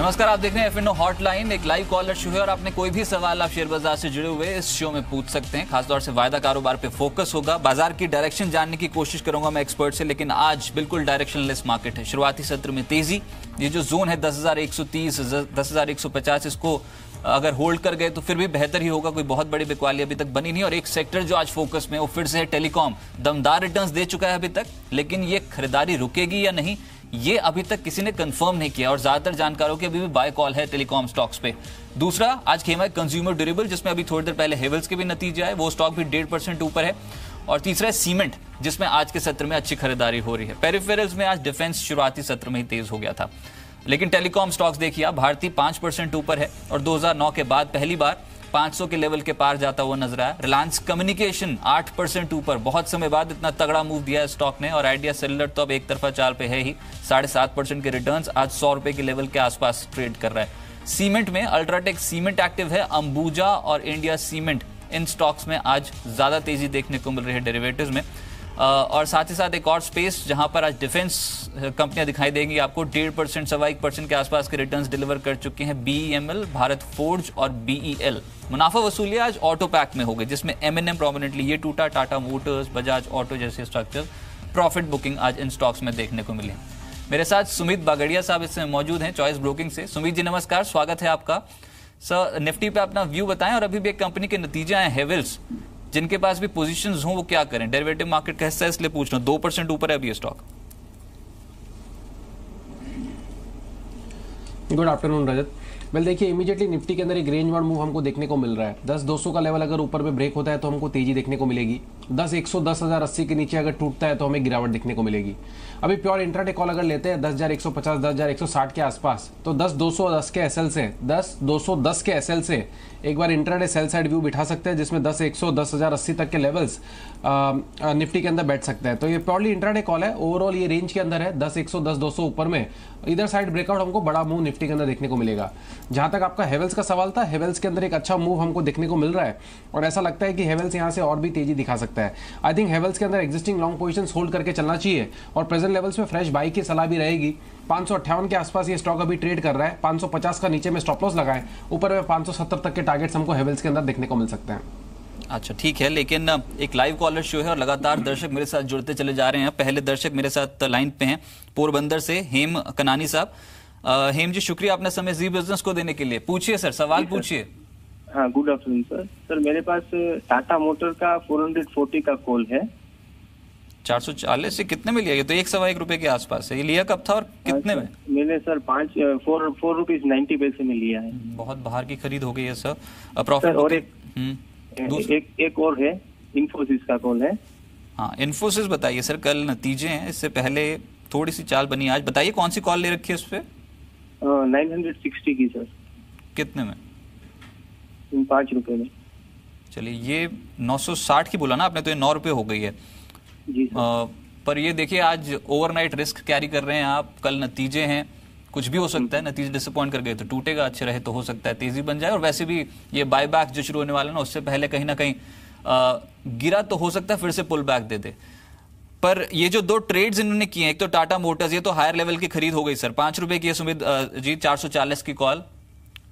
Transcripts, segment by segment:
नमस्कार, आप देख रहे हैं एफ.एन.ओ हॉटलाइन, एक लाइव कॉलर शो है और आपने कोई भी सवाल आप शेयर बाजार से जुड़े हुए इस शो में पूछ सकते हैं। खासतौर से वायदा कारोबार पे फोकस होगा। बाजार की डायरेक्शन जानने की कोशिश करूंगा मैं एक्सपर्ट से, लेकिन आज बिल्कुल डायरेक्शनलेस मार्केट है। शुरुआती सत्र में तेजी, ये जो जोन है 10,130 10,150, इसको अगर होल्ड कर गए तो फिर भी बेहतर ही होगा। कोई बहुत बड़ी बिकवाली अभी तक बनी नहीं। और एक सेक्टर जो आज फोकस में वो फिर से है टेलीकॉम। दमदार रिटर्न्स दे चुका है अभी तक, लेकिन ये खरीदारी रुकेगी या नहीं ये अभी तक किसी ने कंफर्म नहीं किया और ज्यादातर जानकारों की अभी भी बाय कॉल है टेलीकॉम स्टॉक्स पे। दूसरा, आज खेमा है कंज्यूमर ड्यूरेबल, जिसमें अभी थोड़ी देर पहले हेवल्स के भी नतीजे आए, वो स्टॉक भी 1.5% ऊपर है। और तीसरा है सीमेंट, जिसमें आज के सत्र में अच्छी खरीदारी हो रही है। पेरिफेरल्स में आज डिफेंस शुरुआती सत्र में ही तेज हो गया था, लेकिन टेलीकॉम स्टॉक्स देखिए आप, भारती 5% ऊपर है और 2009 के बाद पहली बार 500 के लेवल के पार जाता हुआ नजर आया। रिलायंस कम्युनिकेशन 8% ऊपर, बहुत समय बाद इतना तगड़ा मूव दिया है स्टॉक ने। और आइडिया सेलुलर तो अब एक तरफा चाल पे है ही, 7.5% के रिटर्न्स, आज 100 रुपए के लेवल के आसपास ट्रेड कर रहा है। सीमेंट में अल्ट्राटेक सीमेंट एक्टिव है, अंबुजा और इंडिया सीमेंट, इन स्टॉक्स में आज ज्यादा तेजी देखने को मिल रही है डेरिवेटिव्स में। और साथ ही साथ एक और स्पेस जहां पर आज डिफेंस कंपनियां दिखाई देंगी आपको, 1.5% 1.25% के आसपास के रिटर्न्स डिलीवर कर चुके हैं BEML, भारत फोर्ज और BEL। मुनाफा वसूली आज ऑटो पैक में हो गई, जिसमें M&M प्रोमिनेंटली ये टूटा, टाटा मोटर्स, बजाज ऑटो जैसे स्ट्रक्चर प्रॉफिट बुकिंग आज इन स्टॉक्स में देखने को मिली। मेरे साथ सुमित बागड़िया साहब इसमें मौजूद हैं चॉइस ब्रोकिंग से। सुमित जी नमस्कार, स्वागत है आपका। सर, निफ्टी पे अपना व्यू बताएं और अभी भी एक कंपनी के नतीजे आए हेवल्स, जिनके पास भी पोजीशंस हों वो क्या करें। डेरिवेटिव मार्केट का हिस्सा है इसलिए पूछ रहा हूं, 2% ऊपर है अभी ये स्टॉक। गुड आफ्टरनून रजत। वेल देखिए, इमीडिएटली निफ्टी के अंदर एक रेंज वार्ड मूव हमको देखने को मिल रहा है। 10,200 का लेवल अगर ऊपर में ब्रेक होता है तो हमको तेजी देखने को मिलेगी। 10,100 10,080 के नीचे अगर टूटता है तो हमें गिरावट देखने को मिलेगी। अभी प्योर इंट्राडे कॉल अगर लेते हैं 10,150 10,160 के आसपास, तो 10,210 के एसएल से 10,210 के एसएल से एक बार इंट्राडे सेल साइड व्यू बिठा सकते हैं, जिसमें 10,100 10,080 तक के लेवल्स निफ्टी के अंदर बैठ सकते हैं। तो ये प्योरली इंट्राडे कॉल है। ओवरऑल ये रेंज के अंदर है, 10,100 10,200 ऊपर में इधर साइड ब्रेकआउट हमको बड़ा मूव निफ्टी के अंदर देखने को मिलेगा। जहां तक आपका हेवल्स का सवाल था, हेवल्स के अंदर एक अच्छा मूव हमको देखने को मिल रहा है और ऐसा लगता है कि हेवल्स यहां से और भी तेजी दिखा सकता है। आई थिंक हेवल्स के अंदर एग्जिस्टिंग लॉन्ग पोजीशंस होल्ड करके चलना चाहिए और प्रेजेंट लेवल्स में फ्रेश बाई की सलाह भी रहेगी। 558 के आसपास ये स्टॉक अभी ट्रेड कर रहा है। 550 का नीचे में स्टॉप लॉस लगाएं, ऊपर में 570 तक के टारगेट्स हमको हेवल्स के अंदर देखने को मिल सकते हैं। अच्छा ठीक है, लेकिन एक लाइव कॉलर शो है और लगातार दर्शक मेरे साथ जुड़ते चले जा रहे हैं। पहले दर्शक मेरे साथ लाइन पे हैं पोरबंदर से हेम कनानी साहब। हेम जी, शुक्रिया अपना समय जी बिजनेस को देने के लिए। पूछिए सर, सवाल पूछिए। हाँ, गुड आफ्टरनून सर। सर मेरे पास टाटा मोटर का 440 का कॉल है। 440 से कितने में लिया? ये तो 1.25 रुपए के आसपास है। ये लिया कब था और कितने में? मैंने सर 4 रुपीज 90 पैसे में लिया है। बहुत बाहर की खरीद हो गई है सर। प्रॉफिट और एक और है, इन्फोसिस का कॉल है। हाँ, इन्फोसिस बताइए सर, कल नतीजे हैं, इससे पहले थोड़ी सी चाल बनी आज। बताइए कौन सी कॉल ले रखी है उस पे? 960 की सर। कितने में? 5 रुपए में। चलिए, ये 960 की बोला ना आपने, तो ये 9 रुपए हो गई है जी सर। पर ये देखिए, आज ओवरनाइट रिस्क कैरी कर रहे हैं आप। कल नतीजे हैं, कुछ भी हो सकता है। नतीजे डिसअपॉइंट कर गए तो टूटेगा, अच्छे रहे तो हो सकता है तेजी बन जाए। और वैसे भी ये बायबैक जो शुरू होने वाला ना, उससे पहले कहीं ना कहीं गिरा तो हो सकता है फिर से पुल बैक दे दे। पर ये जो 2 ट्रेड्स इन्होंने किए हैं, एक तो टाटा मोटर्स, ये तो हायर लेवल की खरीद हो गई सर, 5 रुपए की है सुमित जी। 440 की कॉल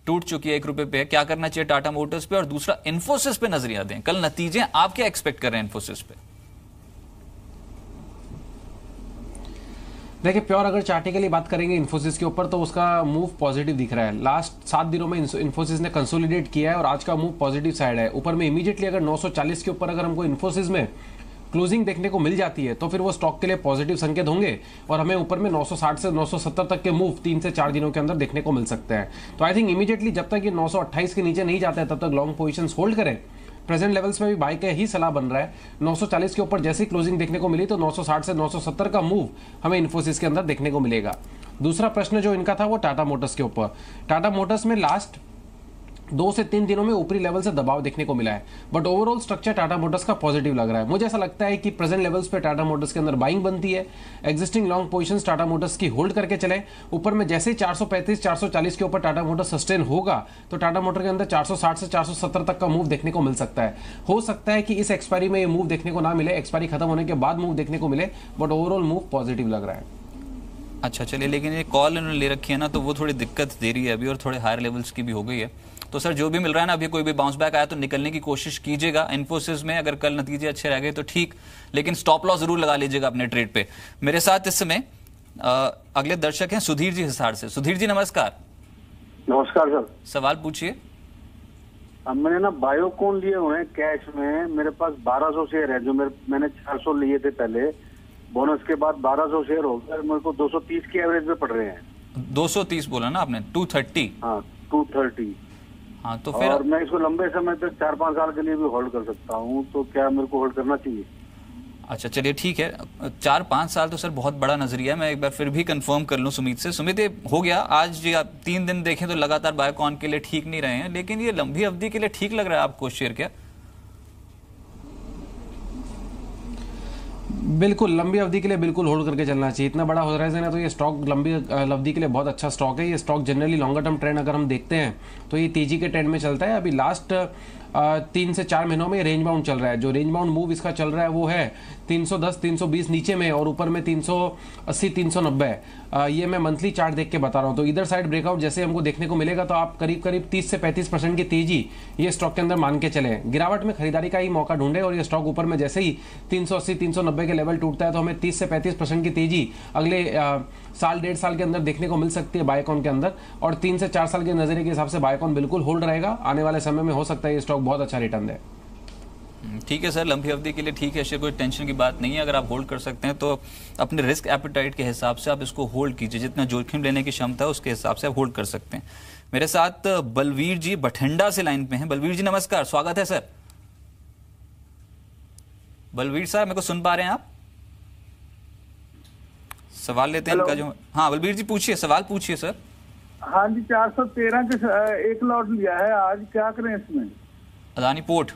टूट चुकी है, 1 रुपए पे। क्या करना चाहिए टाटा मोटर्स पे? और दूसरा, इन्फोसिस पे नजरिया दें। कल नतीजे आप क्या एक्सपेक्ट कर रहे हैं इन्फोसिस पे? देखिए, प्योर अगर चार्टिकली बात करेंगे इन्फोसिस के ऊपर, तो उसका मूव पॉजिटिव दिख रहा है। लास्ट 7 दिनों में इन्फोसिस ने कंसोलिडेट किया है और आज का मूव पॉजिटिव साइड है। ऊपर में इमीडिएटली अगर 940 के ऊपर अगर हमको इन्फोसिस में क्लोजिंग देखने को मिल जाती है तो फिर वो स्टॉक के लिए पॉजिटिव संकेत होंगे और हमें ऊपर में 960 से 970 तक के मूव 3 से 4 दिनों के अंदर देखने को मिल सकते हैं। तो आई थिंक इमीडिएटली जब तक ये 928 के नीचे नहीं जाते हैं तब तक लॉन्ग पोजीशंस होल्ड करें। प्रेजेंट लेवल्स में भी बाई का ही सलाह बन रहा है। 940 के ऊपर जैसे ही क्लोजिंग देखने को मिली तो 960 से 970 का मूव हमें इन्फोसिस के अंदर देखने को मिलेगा। दूसरा प्रश्न जो इनका था वो टाटा मोटर्स के ऊपर। टाटा मोटर्स में लास्ट 2 से 3 दिनों में ऊपरी लेवल से दबाव देखने को मिला है, but overall structure Tata Motors का पॉजिटिव लग रहा है। मुझे ऐसा लगता है कि प्रेजेंट लेवल्स पे टाटा मोटर्स के अंदर बाइंग बनती है। Existing long positions Tata Motors की होल्ड करके चले। ऊपर में जैसे ही 435 440 के ऊपर टाटा मोटर्स सस्टेन होगा तो टाटा मोटर के अंदर 460 से 470 तक का मूव देखने को मिल सकता है। हो सकता है कि इस एक्सपायरी में ये मूव देखने को ना मिले, एक्सपायरी खत्म होने के बाद मूव देखने को मिले, बट ओवरऑल मूव पॉजिटिव लग रहा है। अच्छा चलिए, लेकिन ये कॉल इन्होंने ले रखी है ना, तो वो थोड़ी दिक्कत दे रही है अभी, और थोड़े हायर लेवल्स की भी हो गई है। तो सर जो भी मिल रहा है ना, अभी कोई भी बाउंस बैक आया तो निकलने की कोशिश कीजिएगा इन्फोसिस में। अगर कल नतीजे अच्छे रह गए तो ठीक, लेकिन स्टॉप लॉस जरूर लगा लीजिएगा अपने ट्रेड पे। मेरे साथ इस समय अगले दर्शक हैं सुधीर जी हिसार से। सुधीर जी नमस्कार। नमस्कार सर। सवाल पूछिए। अब मैंने ना बायोकॉन लिए हुए हैं कैश में, मेरे पास 1200 शेयर है, जो मैंने 400 लिए थे पहले, बोनस के बाद 1200 शेयर हो गए, मेरे को 230 की एवरेज में पड़ रहे हैं। 230 बोला ना आपने? 230? हाँ 230। हाँ तो फिर और मैं इसको लंबे समय तक 4-5 साल के लिए भी होल्ड कर सकता हूँ, तो क्या मेरे को होल्ड करना चाहिए? अच्छा चलिए ठीक है, 4-5 साल तो सर बहुत बड़ा नजरिया है। मैं एक बार फिर भी कंफर्म कर लूं सुमित से। सुमित ये हो गया आज, या 3 दिन देखें तो लगातार बायोकॉन के लिए ठीक नहीं रहे हैं, लेकिन ये लंबी अवधि के लिए ठीक लग रहा है आपको शेयर क्या? बिल्कुल लंबी अवधि के लिए बिल्कुल होल्ड करके चलना चाहिए। इतना बड़ा होराइजन है तो ये स्टॉक लंबी अवधि के लिए बहुत अच्छा स्टॉक है। ये stock generally longer term trend अगर हम देखते हैं तो ये तेजी के ट्रेंड में चलता है। अभी लास्ट 3 से 4 महीनों में रेंज बाउंड चल रहा है। जो रेंज बाउंड मूव इसका चल रहा है वो है 310 320 नीचे में, और ऊपर में 380 390। ये मैं मंथली चार्ट देख के बता रहा हूँ। तो इधर साइड ब्रेकआउट जैसे हमको देखने को मिलेगा तो आप करीब करीब 30 से 35% की तेजी ये स्टॉक के अंदर मान के चले। गिरावट में खरीदारी का ही मौका ढूंढे, और ये स्टॉक ऊपर में जैसे ही 380 390 के लेवल टूटता है तो हमें 30 से 35% की तेजी अगले साल 1.5 साल के अंदर देखने को मिल सकती है बायोकॉन के अंदर। और 3 से 4 साल के नजरिए के हिसाब से बायोकॉन बिल्कुल होल्ड रहेगा। आने वाले समय में हो सकता है ये स्टॉक बहुत अच्छा रिटर्न दे। ठीक है सर, लंबी अवधि के लिए ठीक है, इससे कोई टेंशन की बात नहीं है। अगर आप होल्ड कर सकते हैं तो अपने रिस्क एपेटाइट के हिसाब से आप इसको होल्ड कीजिए। जितना जोखिम लेने की क्षमता है उसके हिसाब से आप होल्ड कर सकते हैं। मेरे साथ बलवीर जी बठिंडा से लाइन पे हैं। बलवीर जी नमस्कार, स्वागत है सर। बलवीर साहब मेरे को सुन पा रहे हैं आप? सवाल लेते हैं इनका जो। हाँ बलवीर जी पूछिए, सवाल पूछिए सर। हाँ जी, 413 के 1 लॉट लिया है आज, क्या करें इसमें? अदानी पोर्ट?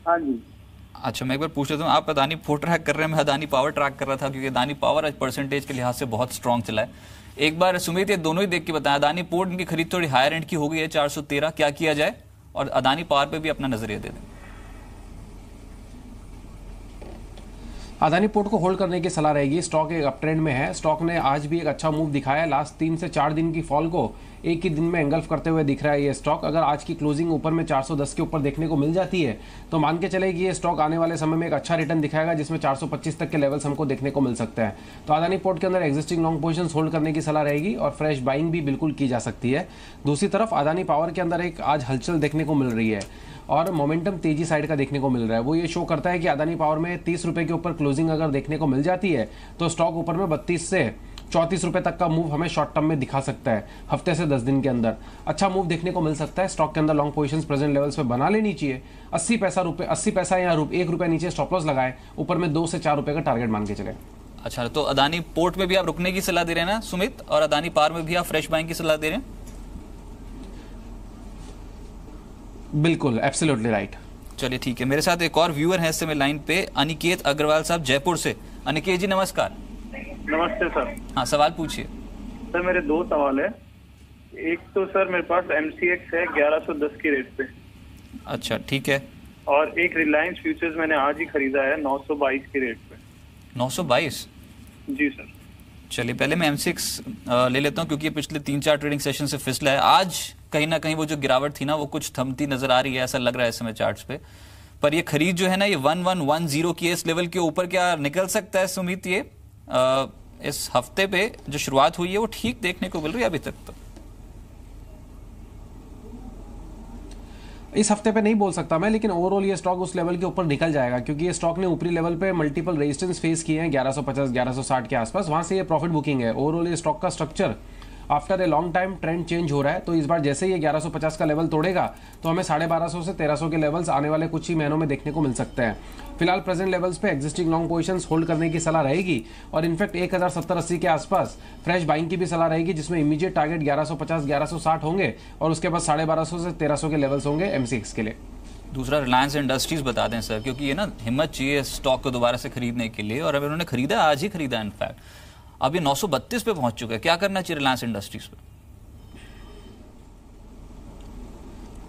हाँ जी। अच्छा मैं एक बार पूछ लेता हूँ, आप अदानी पोर्ट ट्रैक कर रहे हैं, मैं अदानी पावर ट्रैक कर रहा था, क्योंकि अदानी पावर आज परसेंटेज के लिहाज से बहुत स्ट्रांग चला है। एक बार सुमित ये दोनों ही देख के बताएं, अदानी पोर्ट की खरीद थोड़ी हायर एंड की हो गई है 413, क्या किया जाए? और अदानी पावर पे भी अपना नजरिया दे दें। अदानी पोर्ट को होल्ड करने की सलाह रहेगी। स्टॉक एक अप ट्रेंड में है। स्टॉक ने आज भी एक अच्छा मूव दिखाया है। लास्ट 3 से 4 दिन की फॉल को एक ही दिन में एंगल्फ करते हुए दिख रहा है ये स्टॉक। अगर आज की क्लोजिंग ऊपर में 410 के ऊपर देखने को मिल जाती है तो मान के चले कि ये स्टॉक आने वाले समय में एक अच्छा रिटर्न दिखाएगा, जिसमें 425 तक के लेवल्स हमको देखने को मिल सकते हैं। तो अदानी पोर्ट के अंदर एग्जिस्टिंग लॉन्ग पोजीशंस होल्ड करने की सलाह रहेगी, और फ्रेश बाइंग भी बिल्कुल की जा सकती है। दूसरी तरफ अदानी पावर के अंदर एक आज हलचल देखने को मिल रही है, और मोमेंटम तेजी साइड का देखने को मिल रहा है। वो ये शो करता है कि अदानी पावर में 30 रुपए के ऊपर क्लोजिंग अगर देखने को मिल जाती है तो स्टॉक ऊपर में 32 से 34 रुपए तक का मूव हमें शॉर्ट टर्म में दिखा सकता है। हफ्ते से 10 दिन के अंदर अच्छा मूव देखने को मिल सकता है। स्टॉक के अंदर लॉन्ग पोजीशंस प्रेजेंट लेवल्स पे बना लेनी चाहिए। 80 पैसा या 1 रुपया नीचे स्टॉप लॉस लगाए, ऊपर में 2 से 4 रुपए का टारगेट मान के चले। अच्छा तो अदानी पोर्ट में भी आप रुकने की सलाह दे रहे हैं ना सुमित, और अदानी पावर में भी आप फ्रेश बाइंग की सलाह दे रहे हैं? बिल्कुल, एब्सोल्युटली राइट। चलिए ठीक है, मेरे साथ एक और व्यूअर है इस समय लाइन पे, अनिकेत अग्रवाल साहब जयपुर से। अनिकेत जी नमस्कार। नमस्ते सर। हाँ सवाल पूछिए। सर मेरे 2 सवाल है। एक तो सर मेरे पास MCX है 1110 की रेट पे। अच्छा ठीक है। और एक रिलायंस फ्यूचर्स मैंने आज ही खरीदा है 922 की रेट पे। 922? जी सर। चलिए पहले मैं M6 ले लेता हूँ, क्योंकि ये पिछले 3-4 ट्रेडिंग सेशन से फिसला है। आज कहीं ना कहीं वो जो गिरावट थी ना वो कुछ थमती नजर आ रही है, ऐसा लग रहा है इस समय चार्ट्स पे। पर ये खरीद जो है ना, ये 1110 की इस लेवल के ऊपर क्या निकल सकता है सुमित? ये इस हफ्ते पे जो शुरुआत हुई है वो ठीक देखने को मिल रही है अभी तक तो। इस हफ्ते पे नहीं बोल सकता मैं, लेकिन ओवरऑल ये स्टॉक उस लेवल के ऊपर निकल जाएगा, क्योंकि ये स्टॉक ने ऊपरी लेवल पे मल्टीपल रेजिस्टेंस फेस किए हैं 1150 1160 के आसपास। वहां से ये प्रॉफिट बुकिंग है। ओवरऑल ये स्टॉक का structure after a long time trend change हो रहा है। तो इस बार जैसे ही ये 1150 का लेवल तोड़ेगा तो हमें 1250 से 1300 के लेवल्स आने वाले कुछ ही महीनों में देखने को मिल सकते हैं। फिलहाल प्रेजेंट लेवल्स पे एग्जिस्टिंग लॉन्ग पोजीशंस होल्ड करने की सलाह रहेगी, और इनफैक्ट 1070-80 के आसपास फ्रेश बाइंग की भी सलाह रहेगी, जिसमें इमीडिएट टारगेट 1150 1160 होंगे, और उसके बाद 1250 से 1300 के लेवल्स होंगे MCX के लिए। दूसरा रिलायंस इंडस्ट्रीज बता दें सर, क्योंकि ये ना हिम्मत चाहिए स्टॉक को दोबारा से खरीदने के लिए, और अभी उन्होंने खरीदा, आज ही खरीदा इनफैक्ट। अब ये 932 पे पहुंच चुका है, क्या करना चाहिए रिलायंस इंडस्ट्रीज पे?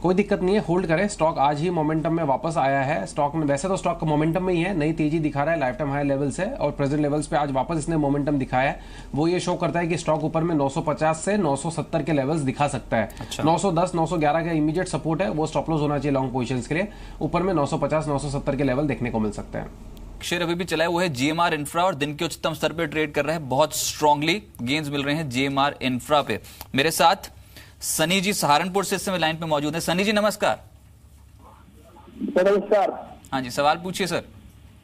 कोई दिक्कत नहीं है, होल्ड करें। स्टॉक आज ही मोमेंटम में वापस आया है। स्टॉक में वैसे तो स्टॉक का मोमेंटम में ही है, नई तेजी दिखा रहा है लाइफ टाइम हाई लेवल से, और प्रेजेंट लेवल्स पे आज वापस इसने मोमेंटम दिखाया है। वो ये शो करता है कि स्टॉक ऊपर में 950 से 970 के लेवल्स दिखा सकता है। 910 911 का इमीडिएट सपोर्ट है, वो स्टॉप लॉस होना चाहिए लॉन्ग पोजीशंस के लिए। ऊपर में 950 970 के लेवल देखने को मिल सकते हैं। शेयर अभी भी चला है वो है जीएमआर इंफ्रा, और दिन के उच्चतम स्तर पे ट्रेड कर रहा है। बहुत स्ट्रांगली गेन्स मिल रहे हैं जीएमआर इंफ्रा पे। मेरे साथ सनी जी सहारनपुर से इस समय लाइन पे मौजूद है। सनी जी नमस्कार। नमस्कार। हाँ जी, सवाल पूछिए सर।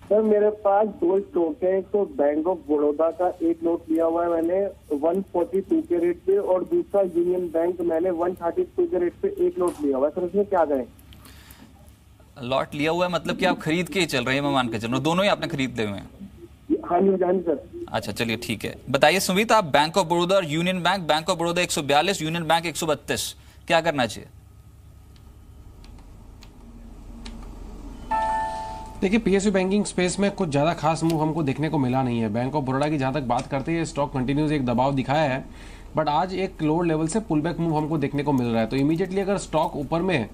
सर मेरे पास दो स्टॉक है, एक तो बैंक ऑफ बड़ौदा का एक लॉट लिया हुआ है मैंने 142 के रेट पे, और दूसरा यूनियन बैंक मैंने 132 के रेट पे एक लॉट लिया हुआ है। सर इसमें क्या करें? लॉट लिया हुआ है मतलब कि आप खरीद के ही चल रहे हैं, मैं मान के चल रहा हूँ। दोनों ही आपने खरीद लिए हुए हैं? हाँ जी सर। अच्छा चलिए ठीक है, बताइए सुमित, आप बैंक ऑफ बड़ौदा और union bank of Baroda 142, union bank 132, क्या करना चाहिए? देखिए, पीएसयू बैंकिंग स्पेस में कुछ ज़्यादा खास मूव हमको देखने को मिला नहीं है। बैंक ऑफ बड़ौदा की जहाँ तक बात करते हैं, स्टॉक कंटिन्यूस एक दबाव दिखाया है, बट आज एक लोअर लेवल से पुल बैक मूव हमको देखने को मिल रहा है। तो इमीडिएटली अगर स्टॉक ऊपर में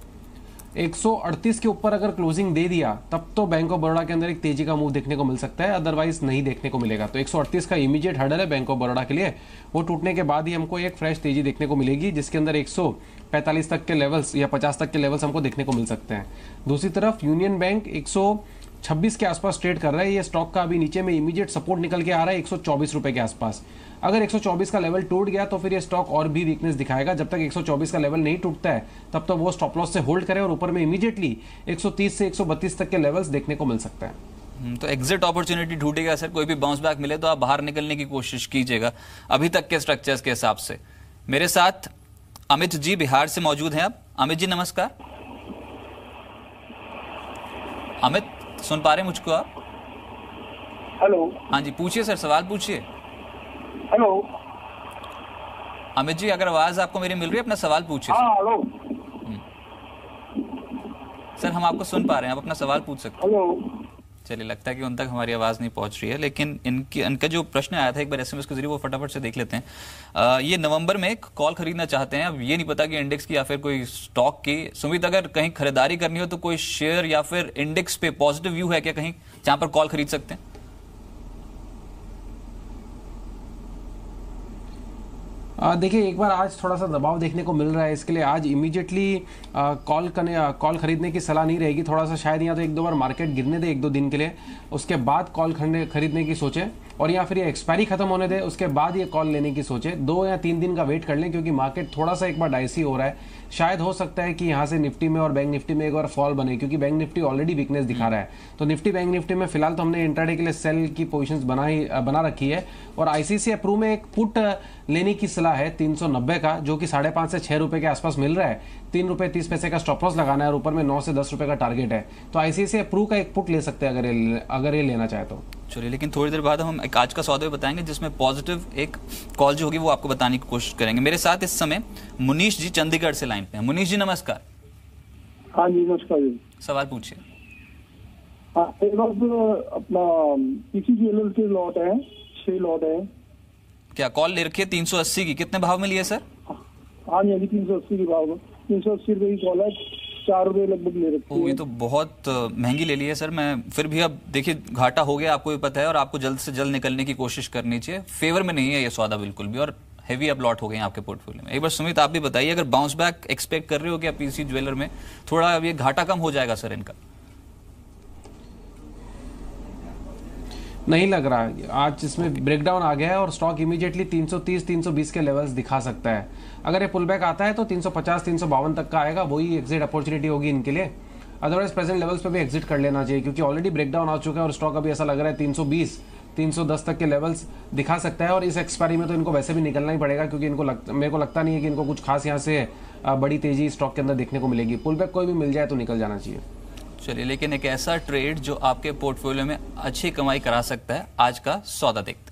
138 के ऊपर अगर क्लोजिंग दे दिया, तब तो बैंक ऑफ बड़ौदा के अंदर एक तेजी का मूव देखने को मिल सकता है, अदरवाइज नहीं देखने को मिलेगा। तो 138 का इमीडिएट हर्डल है बैंक ऑफ बड़ौदा के लिए, वो टूटने के बाद ही हमको एक फ्रेश तेजी देखने को मिलेगी, जिसके अंदर 145 तक के लेवल्स या 50 तक के लेवल्स हमको देखने को मिल सकते हैं। दूसरी तरफ यूनियन बैंक 126 के आसपास ट्रेड कर रहा है। ये स्टॉक का अभी नीचे में इमीडिएट सपोर्ट निकल के आ रहा है 124 रुपए के आसपास। अगर 124 का लेवल टूट गया तो फिर ये स्टॉक और भी वीकनेस दिखाएगा। जब तक 124 का लेवल नहीं टूटता है, तब तो वो स्टॉप लॉस से होल्ड करे, और ऊपर में इमीडिएटली 130 से 132 तक के लेवल्स देखने को मिल सकता है। तो एग्जिट अपॉर्चुनिटी ढूंढेगा सर, कोई भी बाउंस बैक मिले तो आप बाहर निकलने की कोशिश कीजिएगा अभी तक के स्ट्रक्चर्स के हिसाब से। मेरे साथ अमित जी बिहार से मौजूद हैं। आप अमित जी नमस्कार। अमित सुन पा रहे हैं मुझको आप? हेलो। हाँ जी पूछिए सर, सवाल पूछिए। हेलो अमित जी, अगर आवाज आपको मेरी मिल रही है, अपना सवाल पूछिए। हाँ हेलो सर, हम आपको सुन पा रहे हैं, आप अपना सवाल पूछ सकते हैं। हेलो। चलिए, लगता है कि उन तक हमारी आवाज़ नहीं पहुंच रही है, लेकिन इनका जो प्रश्न आया था एक बार एसएमएस के जरिए, वो फटाफट से देख लेते हैं। ये नवंबर में एक कॉल खरीदना चाहते हैं, अब ये नहीं पता कि इंडेक्स की या फिर कोई स्टॉक की। सुमित, अगर कहीं खरीदारी करनी हो तो कोई शेयर या फिर इंडेक्स पे पॉजिटिव व्यू है क्या कहीं जहां पर कॉल खरीद सकते हैं? देखिए, एक बार आज थोड़ा सा दबाव देखने को मिल रहा है, इसके लिए आज इमीडिएटली कॉल खरीदने की सलाह नहीं रहेगी। थोड़ा सा शायद या तो एक दो बार मार्केट गिरने दे 1-2 दिन के लिए, उसके बाद कॉल खरीदने की सोचें, और या फिर ये एक्सपायरी खत्म होने दे, उसके बाद ये कॉल लेने की सोचें। 2 या 3 दिन का वेट कर लें, क्योंकि मार्केट थोड़ा सा एक बार डाइसी हो रहा है। शायद हो सकता है कि यहाँ से निफ्टी में और बैंक निफ्टी में एक बार फॉल बने, क्योंकि बैंक निफ्टी ऑलरेडी वीकनेस दिखा रहा है। तो निफ्टी बैंक निफ्टी में फिलहाल तो हमने इंट्राडे के लिए सेल की पोजीशंस बना रखी है, और आईसीआईसीआई प्रू में एक पुट लेने की सलाह है 390 का, जो कि 5.5 से 6 रुपए के आसपास मिल रहा है। 3 रुपए 30 पैसे का स्टॉप लॉस लगाना है, और ऊपर में 9 से 10 रुपए का टारगेट है। तो आईसीआईसीआई प्रू का एक पुट ले सकते हैं अगर ये लेना चाहे तो। चलिए, लेकिन थोड़ी देर बाद हम एक आज का सौदा बताएंगे, जिसमें पॉजिटिव एक कॉल जो होगी वो आपको बताने की कोशिश करेंगे। मेरे साथ इस समय मुनीश जी चंडीगढ़ से लाइन पे हैं। मुनीश जी नमस्कार। हाँ जी नमस्कार जी। सवाल पूछिए। हाँ, अपना पीसी ज्वेलर्स के लॉट है, 6 लॉट है। क्या कॉल ले रखी है 380 की? कितने भाव में लिए सर? हाँ जी 380 की भाव में, 380 रुपए की कॉल है, 4 रुपए लगभग ले रखी है। ये तो बहुत महंगी ले ली है सर। मैं फिर भी, अब देखिए घाटा हो गया, आपको भी पता है, और आपको जल्द से जल्द निकलने की कोशिश करनी चाहिए। फेवर में नहीं है ये सौदा बिल्कुल भी, और हेवी अब लॉट हो गए हैं आपके पोर्टफोलियो में। एक बार सुमित आप भी बताइए, अगर बाउंस बैक एक्सपेक्ट कर रहे हो क्या पीसी ज्वेलर में, थोड़ा अब ये घाटा कम हो जाएगा सर इनका? नहीं लग रहा है। आज इसमें ब्रेकडाउन आ गया है, और स्टॉक इमीडिएटली 330 320 के लेवल्स दिखा सकता है। अगर ये पुल बैक आता है तो 350 352 तक का आएगा, वही एग्जिट अपॉर्चुनिटी होगी इनके लिए। अदरवाइज प्रेजेंट लेवल्स पे भी एग्जिट कर लेना चाहिए, क्योंकि ऑलरेडी ब्रेकडाउन आ चुका है, और स्टॉक अभी ऐसा लग रहा है 320 310 तक के लेवल्स दिखा सकता है। और इस एक्सपायरी में तो इनको वैसे भी निकलना ही पड़ेगा, क्योंकि मेरे को लगता नहीं है कि इनको कुछ खास यहाँ से बड़ी तेजी स्टॉक के अंदर देखने को मिलेगी। पुल बैक कोई भी मिल जाए तो निकल जाना चाहिए। चलिए, लेकिन एक ऐसा ट्रेड जो आपके पोर्टफोलियो में अच्छी कमाई करा सकता है, आज का सौदा देखते हैं।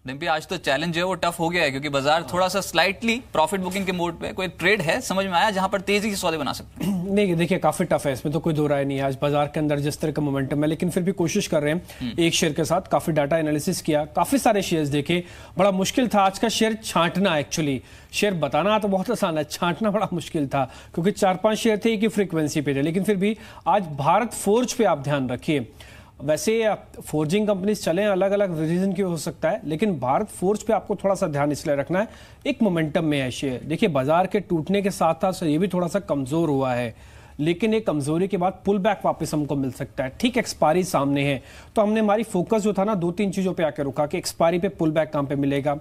डिम्पी, आज तो चैलेंज है वो टफ हो गया है, क्योंकि बाजार थोड़ा सा स्लाइटली प्रॉफिट बुकिंग के मोड पे। कोई ट्रेड है समझ में आया जहां पर तेजी से सौदे बना सकते हैं? नहीं देखिए काफी टफ है, इसमें तो कोई दो राय नहीं है। आज बाजार के अंदर जिस तरह का मोमेंटम है, लेकिन फिर भी कोशिश कर रहे हैं एक शेयर के साथ। काफी डाटा एनालिसिस किया, काफी सारे शेयर्स देखे, बड़ा मुश्किल था आज का शेयर छांटना। एक्चुअली शेयर बताना तो बहुत आसान है, छांटना बड़ा मुश्किल था, क्योंकि 4-5 शेयर थे एक ही फ्रीक्वेंसी पे थे। लेकिन फिर भी आज भारत फोर्ज पे आप ध्यान रखिए। वैसे फोर्जिंग कंपनीज चले अलग अलग रीजन की हो सकता है, लेकिन भारत फोर्ज पे आपको थोड़ा सा ध्यान इसलिए रखना है, एक मोमेंटम में है शेयर। देखिए बाजार के टूटने के साथ साथ ये भी थोड़ा सा कमजोर हुआ है, लेकिन एक कमजोरी के बाद पुल बैक वापस हमको मिल सकता है। ठीक एक्सपायरी सामने है, तो हमने हमारी फोकस जो था ना 2-3 चीजों पे आके रुका कि एक्सपायरी पे पुल बैक कहां पे मिलेगा,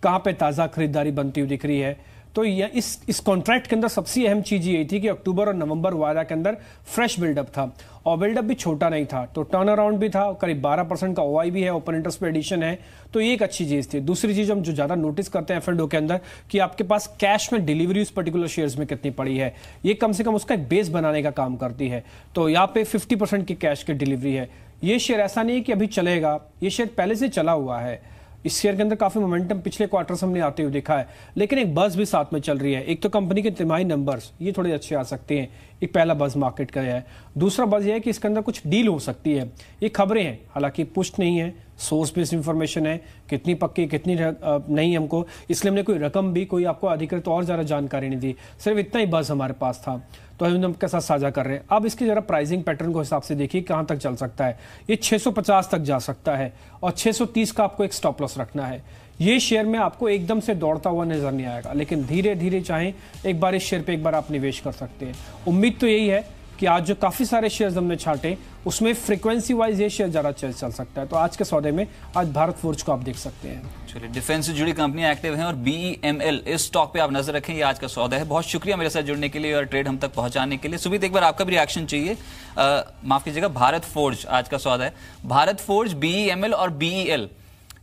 कहां पे ताजा खरीदारी बनती हुई दिख रही है। तो इस कॉन्ट्रैक्ट के अंदर सबसे अहम चीज यही थी कि अक्टूबर और नवंबर वायदा के अंदर फ्रेश बिल्डअप था, और बिल्डअप भी छोटा नहीं था, तो टर्न अराउंड भी था, करीब 12% का ओआई भी है, ओपन इंटरेस्ट पे एडिशन है, तो ये एक अच्छी चीज थी। दूसरी चीज हम जो ज्यादा नोटिस करते हैं एफ&ओ के अंदर कि आपके पास कैश में डिलीवरी उस पर्टिकुलर शेयर्स में कितनी पड़ी है, ये कम से कम उसका एक बेस बनाने का काम करती है। तो यहाँ पे 50% की कैश की डिलीवरी है। ये शेयर ऐसा नहीं है कि अभी चलेगा, ये शेयर पहले से चला हुआ है। इस शेयर के अंदर काफी मोमेंटम पिछले क्वार्टर से हमने आते हुए देखा है, लेकिन एक बस भी साथ में चल रही है। एक तो कंपनी के तिमाही नंबर्स ये थोड़े अच्छे आ सकते हैं, एक पहला बस मार्केट का है। दूसरा बस ये है कि इसके अंदर कुछ डील हो सकती है। ये खबरें हैं, हालांकि पुष्ट नहीं है, सोर्स बेस्ड इंफॉर्मेशन है, कितनी पक्की कितनी नहीं हमको, इसलिए हमने कोई रकम भी कोई आपको अधिकृत और ज्यादा जानकारी नहीं दी, सिर्फ इतना ही बस हमारे पास था, तो हम उनके साथ साझा कर रहे हैं। अब इसकी जरा प्राइसिंग पैटर्न को हिसाब से देखिए कहां तक चल सकता है। ये 650 तक जा सकता है, और 630 का आपको एक स्टॉप लॉस रखना है। ये शेयर में आपको एकदम से दौड़ता हुआ नजर नहीं आएगा, लेकिन धीरे धीरे चाहे एक बार इस शेयर पे एक बार आप निवेश कर सकते हैं। उम्मीद तो यही है कि आज जो काफी सारे शेयर्स हमने छांटे उसमें फ्रीक्वेंसी वाइज ये शेयर ज्यादा चल सकता है। तो आज के सौदे में आज भारत फोर्ज को आप देख सकते हैं। चलिए, डिफेंस से जुड़ी कंपनी एक्टिव हैं और BEML इस स्टॉक पे आप नजर रखें, ये आज का सौदा है। बहुत शुक्रिया मेरे साथ जुड़ने के लिए और ट्रेड हम तक पहुंचाने के लिए। सुमित, एक बार आपका भी रिएक्शन चाहिए। माफ कीजिएगा, भारत फोर्ज आज का सौदा है। भारत फोर्ज, BEML और BEL,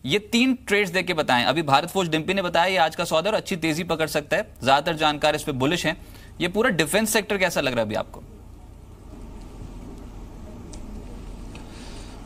ये 3 ट्रेड्स देके बताएं। अभी भारत फोर्ज डिम्पी ने बताया ये आज का सौदा और अच्छी तेजी पकड़ सकता है, ज्यादातर जानकार इस पे बुलिश हैं। ये पूरा डिफेंस सेक्टर कैसा लग रहा है अभी आपको?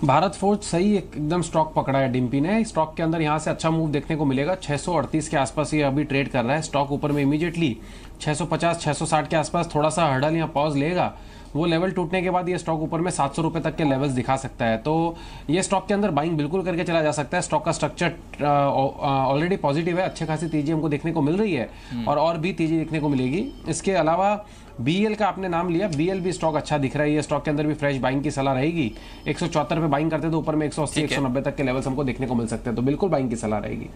भारत फोर्ज सही एकदम स्टॉक पकड़ा है डिम्पी ने। स्टॉक के अंदर यहां से अच्छा मूव देखने को मिलेगा। 638 के आसपास ये अभी ट्रेड कर रहा है। स्टॉक ऊपर में इमीडिएटली 650 660 के आसपास थोड़ा सा हर्डल या पॉज लेगा, वो लेवल टूटने के बाद ये स्टॉक ऊपर में 700 रुपए तक के लेवल्स दिखा सकता है। तो ये स्टॉक के अंदर बाइंग बिल्कुल करके चला जा सकता है। स्टॉक का स्ट्रक्चर ऑलरेडी पॉजिटिव है, अच्छी खासी तेजी हमको देखने को मिल रही है और भी तेजी देखने को मिलेगी। इसके अलावा BEL का आपने नाम लिया, BEL भी स्टॉक अच्छा दिख रहा है। ये स्टॉक के अंदर भी फ्रेश बाइंग की सलाह रहेगी। 174 पे बाइंग करते तो ऊपर में 180 190 तक के लेवल्स हमको देखने को मिल सकते हैं, तो बिल्कुल बाइंग की सलाह रहेगी।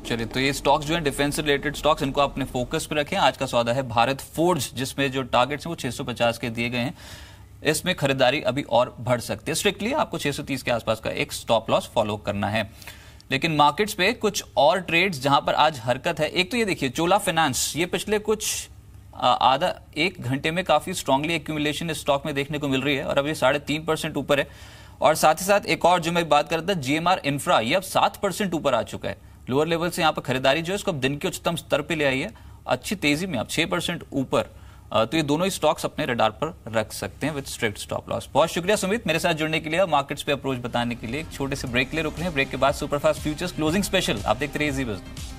चलिए, तो ये स्टॉक्स जो हैं डिफेंस से रिलेटेड स्टॉक्स, इनको अपने फोकस पे रखें। आज का सौदा है भारत फोर्ज, जिसमें जो टारगेट्स हैं वो 650 के दिए गए हैं। इसमें खरीदारी अभी और बढ़ सकती है। स्ट्रिक्टली आपको 630 के आसपास का एक स्टॉप लॉस फॉलो करना है। लेकिन मार्केट्स पे कुछ और ट्रेड्स जहां पर आज हरकत है। एक तो ये देखिए, चोला फाइनेंस, ये पिछले कुछ आधा 1 घंटे में काफी स्ट्रांगली एक्यूमुलेशन इस स्टॉक में देखने को मिल रही है और अब ये 3.5% ऊपर है। और साथ ही साथ एक और जो मैं बात कर रहा था, GMR इंफ्रा, ये अब 7% ऊपर आ चुका है। लोअर लेवल से यहाँ पर खरीदारी जो है इसको अब दिन के उच्चतम स्तर पे ले आई है, अच्छी तेजी में, अब 6% ऊपर। तो ये दोनों ही स्टॉक्स अपने रडार पर रख सकते हैं विद स्ट्रिक्ट स्टॉप लॉस। बहुत शुक्रिया सुमित मेरे साथ जुड़ने के लिए, मार्केट्स पे अप्रोच बताने के लिए। एक छोटे से ब्रेक ले रुक रहे हैं, ब्रेक के बाद सुपरफास्ट फ्यूचर्स क्लोजिंग स्पेशल आप देखते रहिए जी बिजनेस।